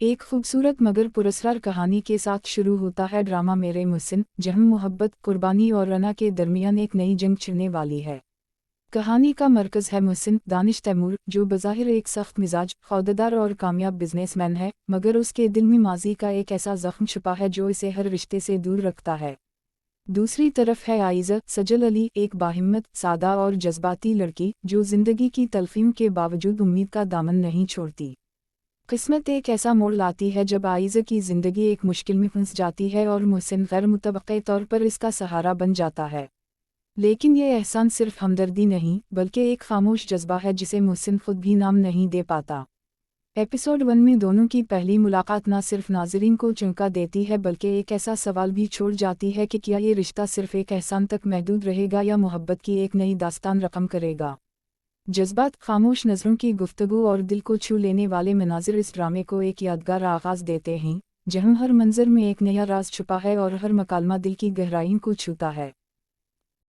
ایک खूबसूरत मगर पुरस्कार कहानी के साथ शुरू होता है ड्रामा मेरे मुहसिन, जहां मोहब्बत, कुर्बानी और रना के दरमियान एक नई जंग छिड़ने वाली है। कहानी का मरकज़ है मुहसिन दानिश तैमूर, जो बज़ाहिर एक सख्त मिजाज, खौदेदार और कामयाब बिजनेसमैन है, मगर उसके दिल में माजी का एक ऐसा जख्म छुपा है जो इसे हर रिश्ते से दूर रखता है। दूसरी तरफ है आइज़ा सजल अली, एक बाहिम्मत, सादा और जज्बाती लड़की, जो ज़िंदगी की तलखीम के बावजूद उम्मीद का दामन नहीं छोड़ती। किस्मत एक ऐसा मोड़ लाती है जब आइज़ा की ज़िंदगी एक मुश्किल में फंस जाती है और मुहसिन गैर मुतवक्के तौर पर इसका सहारा बन जाता है। लेकिन ये एहसान सिर्फ हमदर्दी नहीं, बल्कि एक खामोश जज्बा है जिसे मुहसिन खुद भी नाम नहीं दे पाता। एपिसोड 1 में दोनों की पहली मुलाकात न सिर्फ नाज़रीन को चौंका देती है बल्कि एक ऐसा सवाल भी छोड़ जाती है कि क्या ये रिश्ता सिर्फ एक एहसान तक महदूद रहेगा या मोहब्बत की एक नई दास्तान रकम करेगा। जज्बात, खामोश नज़रों की गुफ्तगू और दिल को छू लेने वाले मनाजिर इस ड्रामे को एक यादगार आगाज़ देते हैं, जहां हर मंजर में एक नया राज छुपा है और हर मकालमा दिल की गहराइयों को छूता है।